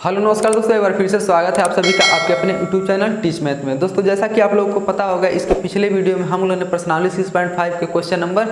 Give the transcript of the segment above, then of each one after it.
Hello नमस्कार दोस्तों, एक बार फिर से स्वागत है आप सभी का आपके अपने यूट्यूब चैनल टीच मैथ में। दोस्तों जैसा कि आप लोगों को पता होगा, इसके पिछले वीडियो में हम लोगों ने पर्सनालिटी 6.5 के क्वेश्चन नंबर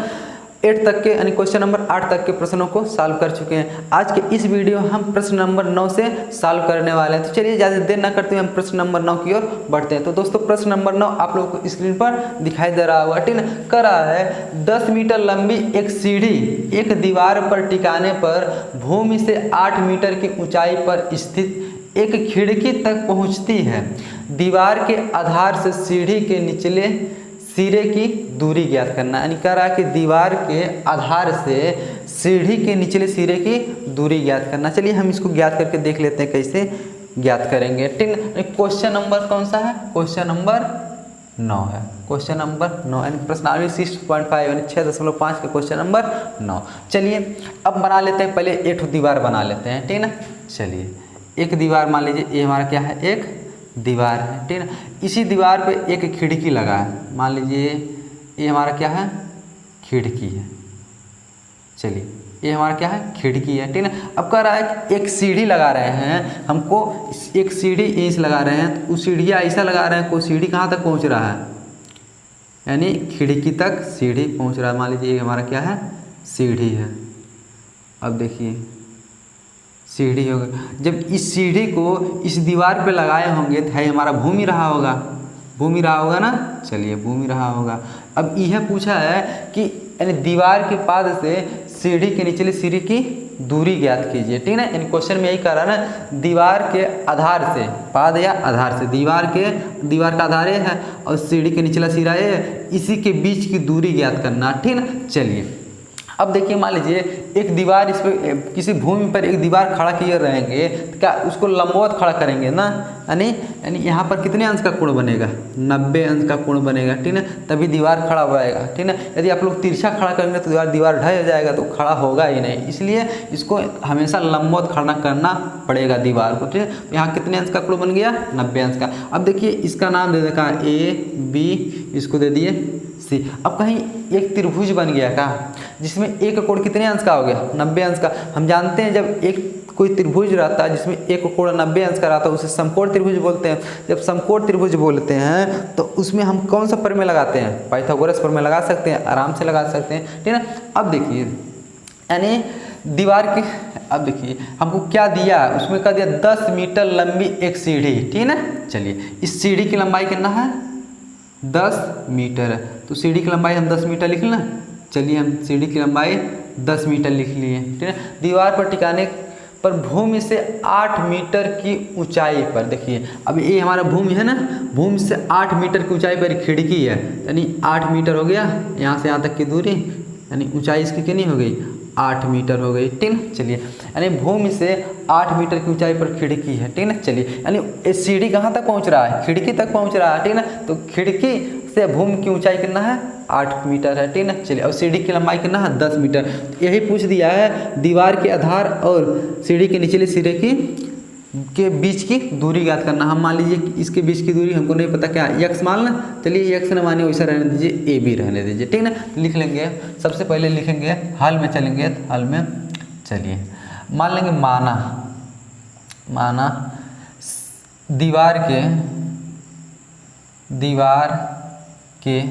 8 तक के यानी क्वेश्चन नंबर 8 तक के प्रश्नों को सॉल्व कर चुके हैं। आज के इस वीडियो में हम प्रश्न नंबर 9 से सॉल्व करने वाले हैं। तो चलिए ज़्यादा देर ना करते हुए हम प्रश्न नंबर 9 की ओर बढ़ते हैं। तो दोस्तों प्रश्न नंबर 9 आप लोगों को स्क्रीन पर दिखाई दे रहा होगा, ठीक है। कह रहा है 10 मीटर लंबी एक सीढ़ी एक दीवार पर टिकाने पर भूमि से 8 मीटर की ऊंचाई पर स्थित एक खिड़की तक पहुंचती है। दीवार के आधार से सीढ़ी के निचले सिरे की दूरी ज्ञात करना। यानी कह रहा है कि दीवार के आधार से सीढ़ी के निचले सिरे की दूरी ज्ञात करना। चलिए हम इसको ज्ञात करके देख लेते हैं कैसे ज्ञात करेंगे, ठीक है। क्वेश्चन नंबर कौन सा है? क्वेश्चन नंबर 9 है। क्वेश्चन नंबर 9 यानी प्रश्नावली 6.5 यानी 6.5 का क्वेश्चन नंबर 9। चलिए अब बना लेते हैं, पहले एक दीवार बना लेते हैं, ठीक है ना। चलिए एक दीवार मान लीजिए, ये हमारा क्या है? एक दीवार है, ठीक है ना। इसी दीवार पे एक खिड़की लगा है, मान लीजिए ये हमारा क्या है? खिड़की है। चलिए ये हमारा क्या है? खिड़की है, ठीक है ना। अब कह रहा है कि एक सीढ़ी लगा रहे हैं, हमको एक सीढ़ी ऐसे लगा रहे हैं, तो उस सीढ़ियाँ ऐसा लगा रहे हैं, कोई सीढ़ी कहाँ तक पहुँच रहा है? यानी खिड़की तक सीढ़ी पहुँच रहा है। मान लीजिए ये हमारा क्या है? सीढ़ी है। अब देखिए सीढ़ी होगा, जब इस सीढ़ी को इस दीवार पे लगाए होंगे तो है हमारा भूमि रहा होगा, भूमि रहा होगा ना। चलिए भूमि रहा होगा। अब यह पूछा है कि यानी दीवार के पाद से सीढ़ी के निचले सीढ़ी की दूरी ज्ञात कीजिए, ठीक है ना। यानी क्वेश्चन में यही कह रहा है ना, दीवार के आधार से, पाद या आधार से, दीवार का आधार ये है और सीढ़ी के निचला सिरा ये है, इसी के बीच की दूरी ज्ञात करना, ठीक है ना। चलिए अब देखिए मान लीजिए एक दीवार, इस पर किसी भूमि पर एक दीवार खड़ा किए रहेंगे तो क्या उसको लंबवत खड़ा करेंगे ना, यानी यहाँ पर कितने अंश का कोण बनेगा? 90 अंश का कोण बनेगा, ठीक है। तभी दीवार खड़ा होएगा, ठीक है। यदि आप लोग तिरछा खड़ा करेंगे तो दीवार ढह जाएगा, तो खड़ा होगा ही नहीं। इसलिए इसको हमेशा लंबवत खड़ा करना पड़ेगा दीवार को, ठीक है। यहाँ कितने अंश का कोण बन गया? 90 अंश का। अब देखिए इसका नाम दे देखा A B, इसको दे दिए C। अब कहीं एक त्रिभुज बन गया का, जिसमें एक कोण कितने अंश का हो गया? 90 अंश का। हम जानते हैं जब एक कोई त्रिभुज रहता है जिसमें एक कोण 90 अंश का रहता है, उसे समकोण त्रिभुज बोलते हैं। जब समकोण त्रिभुज बोलते हैं तो उसमें हम कौन सा प्रमेय लगाते हैं? पाइथागोरस प्रमेय लगा सकते हैं, आराम से लगा सकते हैं, ठीक है ना। अब देखिए यानी दीवार की, अब देखिए हमको क्या दिया, उसमें कह दिया 10 मीटर लंबी एक सीढ़ी, ठीक है ना। चलिए इस सीढ़ी की लंबाई कितना है? 10 मीटर है, तो सीढ़ी की लंबाई हम 10 मीटर लिख लेना। चलिए हम सीढ़ी की लंबाई 10 मीटर लिख लिए, ठीक है। दीवार पर टिकाने पर भूमि से 8 मीटर की ऊंचाई पर, देखिए अब ये हमारा भूमि है ना, भूमि से 8 मीटर की ऊंचाई पर खिड़की है, यानी 8 मीटर हो गया यहाँ से यहाँ तक की दूरी, यानी ऊंचाई इसकी कितनी हो गई? 8 मीटर हो गई, ठीक है। चलिए यानी भूमि से 8 मीटर की ऊंचाई पर खिड़की है, ठीक है ना। चलिए यानी सीढ़ी कहाँ तक पहुँच रहा है? खिड़की तक पहुँच रहा है, ठीक है ना। तो खिड़की से भूमि की ऊंचाई कितना है? 8 मीटर है, ठीक है ना। चलिए और सीढ़ी की लंबाई कितना है? 10 मीटर। तो यही पूछ दिया है दीवार के आधार और सीढ़ी के निचले सिरे के बीच की दूरी ज्ञात करना। हम मान लीजिए कि इसके बीच की दूरी हमको नहीं पता, क्या x मान लें। चलिए x न माने वैसा रहने दीजिए, AB रहने दीजिए, ठीक है ना। लिख लेंगे, सबसे पहले लिखेंगे हल में चलेंगे, हल में चलिए मान लेंगे माना दीवार के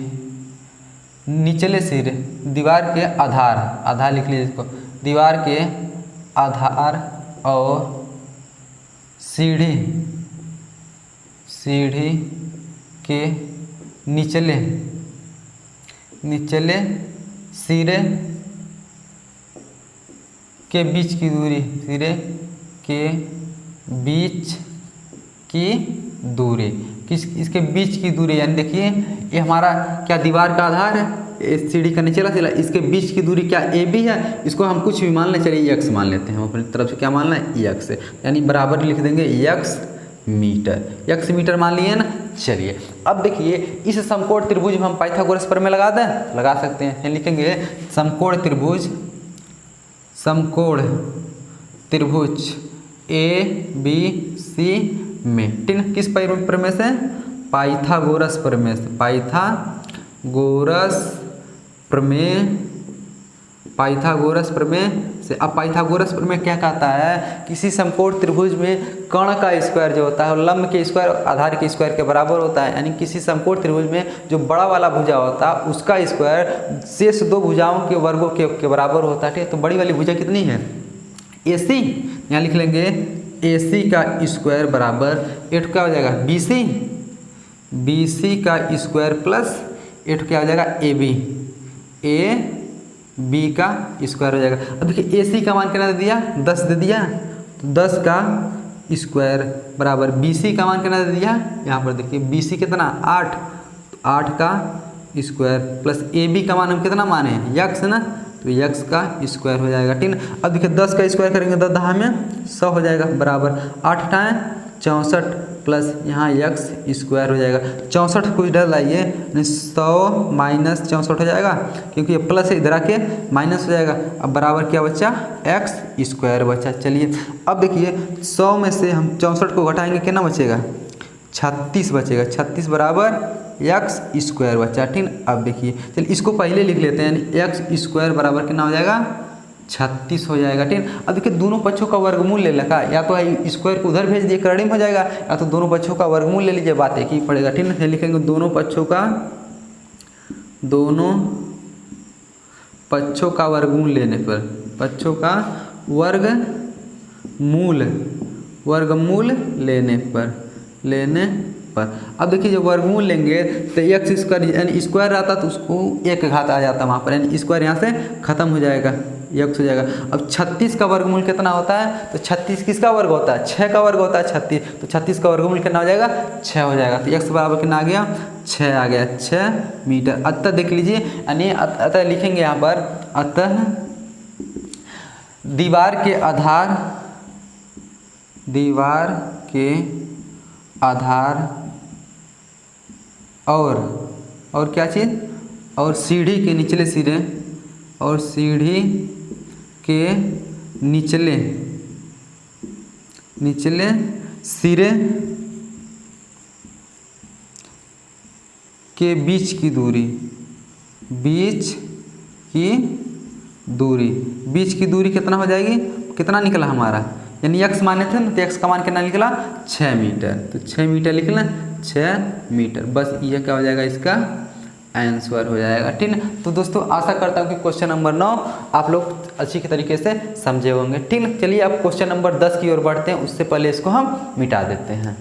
निचले सिरे, दीवार के आधार लिख लीजिए इसको, दीवार के आधार और सीढ़ी के निचले सिरे के बीच की दूरी, सिरे के बीच की दूरी, इसके बीच की दूरी, यानी देखिए ये हमारा क्या दीवार का आधार है, सीढ़ी का निचला सिरा, इसके बीच की दूरी क्या AB है। इसको हम कुछ भी मान लें, चलिए x मान लेते हैं, हम अपनी तरफ से क्या मानना है? x, यानी बराबर लिख देंगे x मीटर मान लिए ना। चलिए अब देखिए इस समकोण त्रिभुज में हम पाइथागोरस प्रमेय लगा दें, लगा सकते हैं। लिखेंगे समकोण त्रिभुज ABC में, ठीक है, किस प्रमेय से? पाइथागोरस प्रमेय से, पाइथागोरस प्रमेय पाइथागोरस प्रमेय से। अब पाइथागोरस प्रमेय क्या कहता है, किसी समकोण त्रिभुज में कर्ण का स्क्वायर जो होता है और लंब के स्क्वायर आधार के स्क्वायर के बराबर होता है। यानी किसी समकोण त्रिभुज में जो बड़ा वाला भुजा होता है उसका स्क्वायर शेष दो भुजाओं के वर्गों के बराबर होता है। ठीक है, तो बड़ी वाली भुजा कितनी है, AC। यहाँ लिख लेंगे AC का स्क्वायर बराबर 8 क्या हो जाएगा, BC का स्क्वायर प्लस 8 क्या हो जाएगा, AB का स्क्वायर हो जाएगा। अब देखिए AC का मान कितना दे दिया, 10 दे दिया, तो 10 का स्क्वायर बराबर BC का मान कितना दे दिया, यहाँ पर देखिए BC कितना 8, तो 8 का स्क्वायर प्लस AB का मान हम कितना माने हैं, x है ना, तो x का स्क्वायर हो जाएगा। ठीक है, अब देखिए 10 का स्क्वायर करेंगे 10 10 में 100 हो जाएगा बराबर 8 टाइम 64 प्लस यहाँ x स्क्वायर हो जाएगा। 64 कुछ डर लाइए, 100 माइनस 64 हो जाएगा, क्योंकि ये प्लस है इधर आके माइनस हो जाएगा। अब बराबर क्या बच्चा, x स्क्वायर बचा। चलिए अब देखिए 100 में से हम 64 को घटाएंगे कितना बचेगा, 36 बचेगा। 36 बराबर x स्क्वायर बचा। ठीक, अब देखिए चलिए इसको पहले लिख लेते हैं, यानी x स्क्वायर बराबर कितना हो जाएगा, 36 हो जाएगा। ठीक, अब देखिए दोनों पक्षों का वर्गमूल ले लगा, या तो स्क्वायर को उधर भेज दिए करड़ी में हो जाएगा, या तो दोनों पक्षों का वर्गमूल ले लीजिए, बात एक ही पड़ेगा। ठीक है, लिखेंगे दोनों पक्षों का वर्गमूल लेने पर, पक्षों का वर्गमूल लेने पर अब देखिए जब वर्गमूल लेंगे तो x स्क्वायर यानी स्क्वायर रहता तो उसको 1 घात आ जाता वहाँ पर, यानी स्क्वायर यहाँ से खत्म हो जाएगा, x हो जाएगा। अब 36 का वर्गमूल कितना होता है, तो 36 किसका वर्ग होता है, 6 का वर्ग होता है 36, तो 36 का वर्गमूल कितना हो जाएगा, 6 हो जाएगा। तो x बराबर कितना आ गया, 6 आ गया, 6 मीटर। अतः देख लीजिए, यानी अतः लिखेंगे यहाँ पर, अतः दीवार के आधार और क्या चीज़, और सीढ़ी के निचले सिरे, और सीढ़ी के निचले सिरे के बीच की दूरी कितना हो जाएगी, कितना निकला हमारा, यानी x माने थे ना, तो x का मान कितना निकला, 6 मीटर। तो 6 मीटर लिख लें, 6 मीटर, बस ये क्या हो जाएगा, इसका आंसर हो जाएगा। ठीक है, तो दोस्तों आशा करता हूँ कि क्वेश्चन नंबर 9 आप लोग अच्छी तरीके से समझे होंगे। ठीक है, चलिए अब क्वेश्चन नंबर 10 की ओर बढ़ते हैं, उससे पहले इसको हम मिटा देते हैं।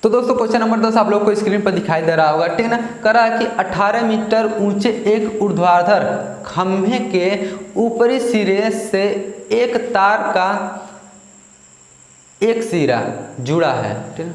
तो दोस्तों क्वेश्चन नंबर 10 आप लोग को स्क्रीन पर दिखाई दे रहा होगा। ठीक है ना, करा कि 18 मीटर ऊंचे एक ऊर्ध्वाधर खंभे के ऊपरी सिरे से एक तार का एक सिरा जुड़ा है। ठीक है,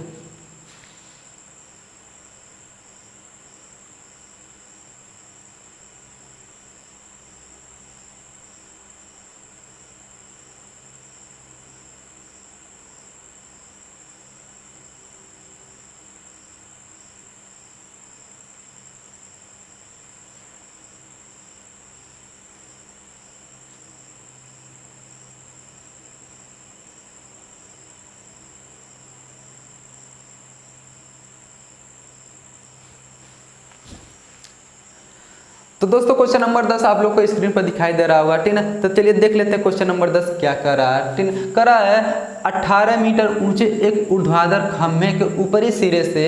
तो दोस्तों क्वेश्चन नंबर 10 आप लोग को स्क्रीन पर दिखाई दे रहा होगा। ठीक है, तो चलिए देख लेते हैं क्वेश्चन नंबर 10 क्या कर रहा है। ठीक है, करा है 18 मीटर ऊंचे एक ऊर्ध्वाधर खंभे के ऊपरी सिरे से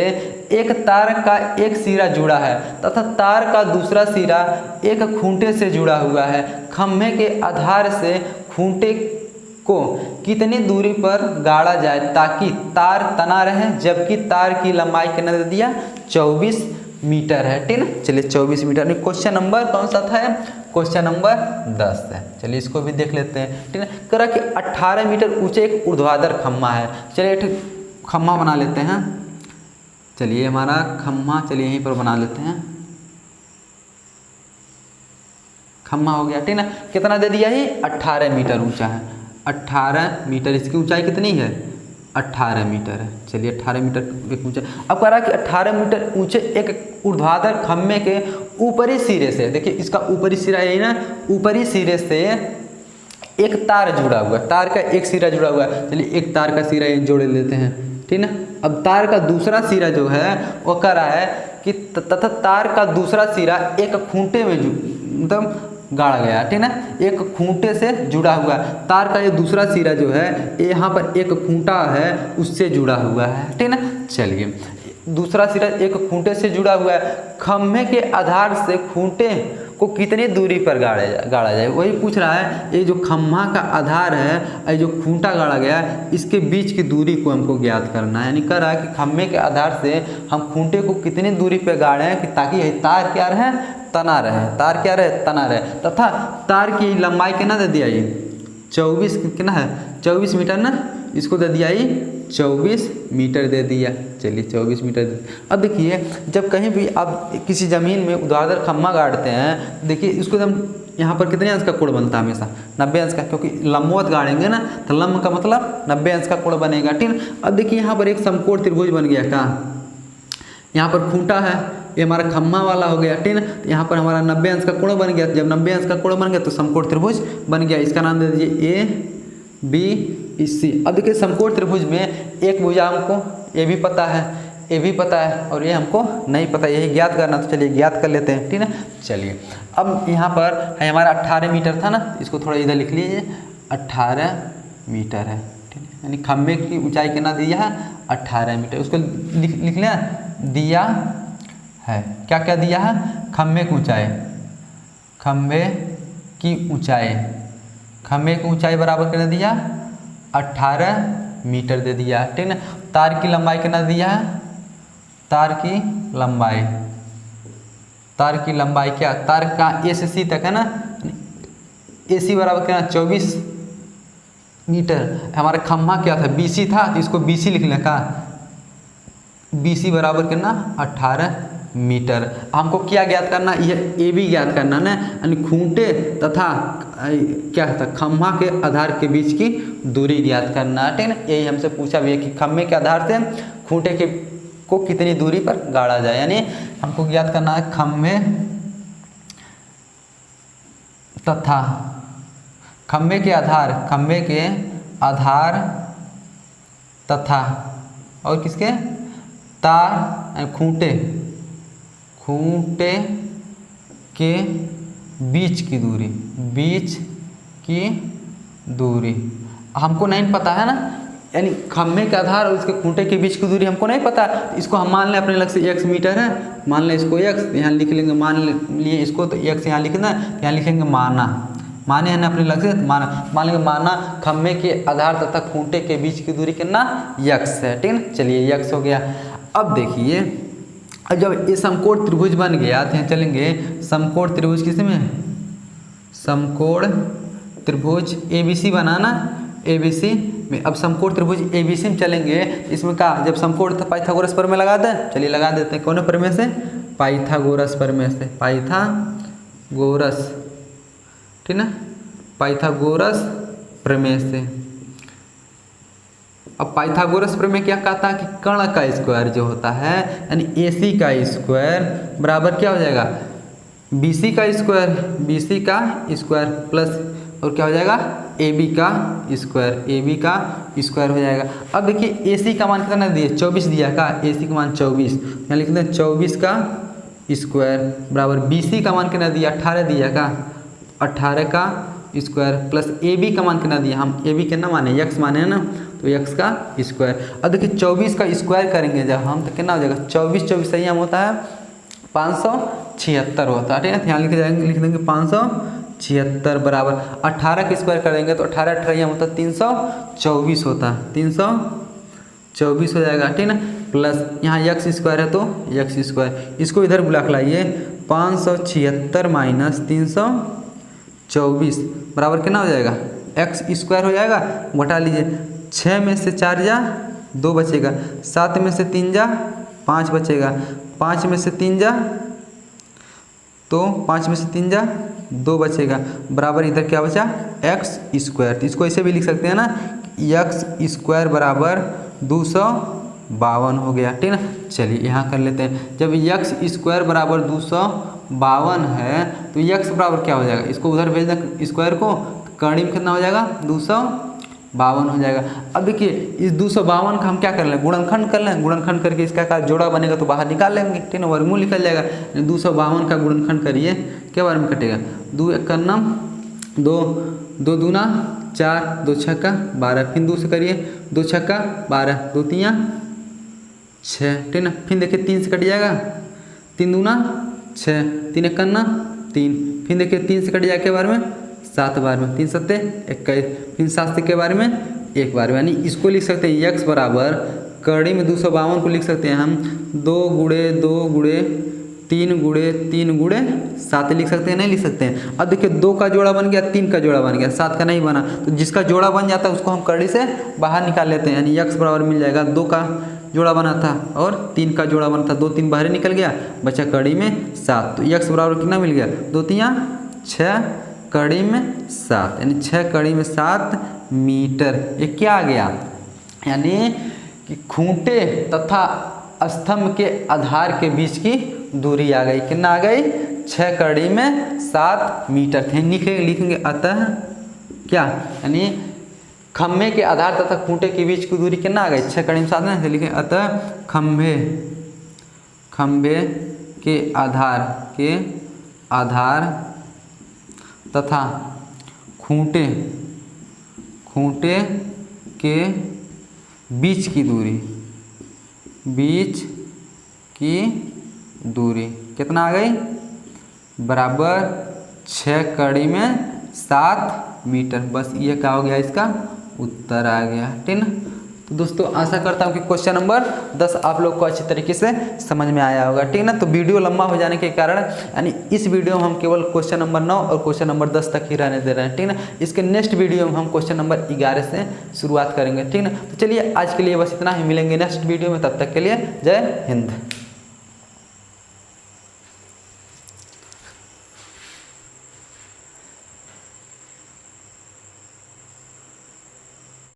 एक तार का एक सिरा जुड़ा है तथा तार का दूसरा सिरा एक खूंटे से जुड़ा हुआ है। खंभे के आधार से खूंटे को कितनी दूरी पर गाड़ा जाए ताकि तार तना रहे, जबकि तार की लंबाई कितना दे दिया, 24 मीटर है। ठीक है, चलिए 24 मीटर। क्वेश्चन नंबर कौन सा था, क्वेश्चन नंबर 10 है। चलिए इसको भी देख लेते हैं। ठीक है, करा कि 18 मीटर ऊंचे एक ऊर्ध्वाधर खम्मा है। चलिए एक खम्मा बना लेते हैं। चलिए हमारा खम्मा, चलिए यहीं पर बना लेते हैं, खम्मा हो गया। ठीक है, कितना दे दिया ही, 18 मीटर ऊंचा है। 18 मीटर, इसकी ऊंचाई कितनी है, 18 मीटर है। चलिए 18 मीटर एक ऊंचा। अब कह रहा कि 18 मीटर ऊंचे एक ऊर्ध्वाधर खम्भे के ऊपरी सिरे से, देखिए इसका ऊपरी सिरा यही ना, ऊपरी सिरे से एक तार जुड़ा हुआ है, तार का एक सिरा जुड़ा हुआ है। चलिए एक तार का सिरा जोड़ लेते हैं। ठीक है। अब तार का दूसरा सिरा जो है वो कह रहा है कि तथा तार का दूसरा सिरा एक खूंटे में मतलब गाड़ा गया, ठीक है, एक खूंटे से जुड़ा हुआ है। तार का ये दूसरा सिरा जो है यहाँ पर एक खूंटा है उससे जुड़ा हुआ है, ठीक है। चलिए दूसरा सिरा एक खूंटे से जुड़ा हुआ है, खम्भे के आधार से खूंटे को कितनी दूरी पर गाड़ा जाए, वही पूछ रहा है। ये जो खम्भा का आधार है, ये जो खूंटा गाड़ा गया है, इसके बीच की दूरी को हमको ज्ञात करना है। यानी कह रहा है कि खम्भे के आधार से हम खूंटे को कितनी दूरी पर गाड़ें कि ताकि यह तार क्या रहे, तना रहे, तार क्या रहे, तना रहे, तथा तार की लंबाई कितना दे दिया, ये 24 कितना है, 24 मीटर ना, इसको दे दिया ये 24 मीटर दे दिया। चलिए 24 मीटर दे दिया। अब देखिए जब कहीं भी आप किसी ज़मीन में ऊर्ध्वाधर खम्भा गाड़ते हैं, देखिए इसको एकदम यहाँ पर कितने अंश का कोण बनता है, हमेशा 90 अंश का, क्योंकि लंबवत गाड़ेंगे ना तो लंब का मतलब 90 अंश का कोण बनेगा, ठीक। अब देखिए यहाँ पर एक समकोण त्रिभुज बन गया का, यहाँ पर खूंटा है, ये हमारा खम्भा वाला हो गया, ठीक है। यहाँ पर हमारा 90 अंश का कोण बन गया। जब 90 अंश का कोण बन गया तो समकोण त्रिभुज बन गया। इसका नाम दे दीजिए ए बी सी। अब देखिए समकोण त्रिभुज में एक भुजा हमको ये भी पता है, ये भी पता है और ये हमको नहीं पता, यही ज्ञात करना। तो चलिए ज्ञात कर लेते हैं, ठीक है। चलिए अब यहाँ पर है हमारा 18 मीटर था ना, इसको थोड़ा इधर लिख लीजिए, 18 मीटर है, ठीक है। यानी खम्भे की ऊंचाई कितना दिया है, 18 मीटर। उसको लिख लिया दिया है, क्या क्या दिया है, खम्भे की ऊंचाई, खम्भे की ऊंचाई, खम्भे की ऊंचाई बराबर कितना दिया, 18 मीटर दे दिया, ठीक है। तार की लंबाई कितना दिया है, तार की लंबाई, तार की लंबाई क्या, तार का ए से सी तक है ना, ए सी बराबर कितना 24 मीटर। हमारा खम्भा क्या था, बीसी था, तो इसको बीसी लिख लें का, बीसी बराबर कितना 18 मीटर। हमको क्या ज्ञात करना, यह ए बी ज्ञात करना ना, यानी खूंटे तथा क्या था खम्भा के आधार के बीच की दूरी ज्ञात करना, ठीक है। यही हमसे पूछा भी है कि खम्भे के आधार से खूंटे के को कितनी दूरी पर गाड़ा जाए, यानी हमको ज्ञात करना है खम्भे तथा खम्भे के आधार, खम्भे के आधार तथा और किसके, तार खूंटे, खूंटे के बीच की दूरी, बीच की दूरी हमको नहीं पता है ना, यानी खम्भे के आधार और उसके खूंटे के बीच की दूरी हमको नहीं पता। इसको हम मान लें अपने लग से x मीटर है, मान लें इसको x, यहाँ लिख लेंगे, मान लिए इसको तो x यहाँ लिखना, यहाँ लिखेंगे माना, माने है ना अपने लग से माना, मान लेंगे माना खम्भे के आधार तथा खूंटे के बीच की दूरी कितना x है, ठीक है। चलिए x हो गया। अब देखिए जब ये समकोण त्रिभुज बन गया तो चलेंगे समकोण त्रिभुज किस में, समकोण त्रिभुज ABC बनाना, ABC में। अब समकोण त्रिभुज ABC में चलेंगे, इसमें का जब समकोण पाइथागोरस प्रमेय लगा दें, चलिए लगा देते हैं। कौन प्रमेय से, पाइथागोरस प्रमेय से, पाइथागोरस, ठीक ना, पाइथागोरस प्रमेय से। अब पाइथागोरस प्रमेय क्या कहता है कि कर्ण का स्क्वायर जो होता है, यानी AC का स्क्वायर बराबर क्या हो जाएगा, BC का स्क्वायर, BC का स्क्वायर प्लस और क्या हो जाएगा AB का स्क्वायर, AB का स्क्वायर हो जाएगा। अब देखिए AC का मान कितना दिया, 24 दिया का, AC का मान 24, यहाँ लिखते हैं 24 का स्क्वायर बराबर BC का मान कितना दिया, 18 दिया का, 18 का स्क्वायर प्लस AB का मान कितना दिया, हम AB कितना माने, x माने है ना, तो x का स्क्वायर। अब देखिए 24 का स्क्वायर करेंगे जब हम तो कितना हो जाएगा, 24 24 सही हम होता है 576 होता है, ठीक है। यहाँ लिख जाएंगे, लिख देंगे 576 बराबर 18 का स्क्वायर करेंगे तो 18 18 होता है 324 होता है, 324 हो जाएगा, ठीक है। प्लस यहाँ x स्क्वायर है तो x स्क्वायर, इसको इधर बुला के लाइए, 576 माइनस 324 बराबर कितना हो जाएगा, x स्क्वायर हो जाएगा, घटा लीजिए, 6 में से 4 जा 2 बचेगा, 7 में से 3 जा 5 बचेगा, 5 में से 3 जा तो 5 में से 3 जा 2 बचेगा, बराबर इधर क्या बचा x स्क्वायर। तो इसको ऐसे भी लिख सकते हैं ना, x स्क्वायर बराबर 252 हो गया, ठीक है। चलिए यहाँ कर लेते हैं, जब x स्क्वायर बराबर 252 है तो x बराबर क्या हो जाएगा, इसको उधर भेज दें स्क्वायर को, कर्ण में कितना हो जाएगा 52 हो जाएगा। अब देखिए इस 252 का हम क्या कर लें, गुणनखंड कर लें। गुणनखंड करके इसका क्या जोड़ा बनेगा तो बाहर निकाल लेंगे, ठीक है ना, वर्गमूल निकल जाएगा। 252 का गुणनखंड करिए, क्या बार में कटेगा, 2 एक करना 2, 2 दूना 4, 2 छक्का 12, फिर 2 से करिए, 2 छक्का 12, 2 तियाँ 6, ठीक ना। फिर देखिए 3 से कट जाएगा, 3 दूना 6, 3 एक करना 3, फिर देखिए 3 से कट जाएगा के बार में 7 बार में, 3 सत्ते 21, फिर 7 से के बारे में 1 बार में, यानी इसको लिख सकते हैं x बराबर कड़ी में 252 को लिख सकते हैं हम 2 गुणे 2 गुणे 3 गुणे 3 गुणे 7 लिख सकते हैं, नहीं लिख सकते हैं। अब देखिए 2 का जोड़ा बन गया, 3 का जोड़ा बन गया, 7 का नहीं बना, तो जिसका जोड़ा बन जाता है उसको हम कड़ी से बाहर निकाल लेते हैं, यानी x बराबर मिल जाएगा 2 का जोड़ा बना था और 3 का जोड़ा बना था, 2 3 बाहर निकल गया, बचा कड़ी में 7, तो x बराबर कितना मिल गया, 2 तियाँ 6 कड़ी में 7, यानी 6 कड़ी में 7 मीटर। ये क्या आ गया, यानी कि खूंटे तथा स्तंभ के आधार के बीच की दूरी आ गई, कितना आ गई, 6 कड़ी में 7 मीटर थे। लिखेंगे अतः क्या, यानी खम्भे के आधार तथा खूंटे के बीच की दूरी कितना आ गई, 6 कड़ी में 7 में, लिखें अतः खम्भे के आधार तथा खूंटे के बीच की दूरी कितना आ गई, बराबर 6 कड़ी में 7 मीटर। बस ये क्या हो गया, इसका उत्तर आ गया, ठीक ना। तो दोस्तों आशा करता हूँ कि क्वेश्चन नंबर 10 आप लोग को अच्छी तरीके से समझ में आया होगा, ठीक ना। तो वीडियो लंबा हो जाने के कारण यानी इस वीडियो में हम केवल क्वेश्चन नंबर 9 और क्वेश्चन नंबर 10 तक ही रहने दे रहे हैं, ठीक ना। इसके नेक्स्ट वीडियो में हम क्वेश्चन नंबर 11 से शुरुआत करेंगे, ठीक ना। तो चलिए आज के लिए बस इतना ही, मिलेंगे नेक्स्ट वीडियो में, तब तक के लिए जय हिंद।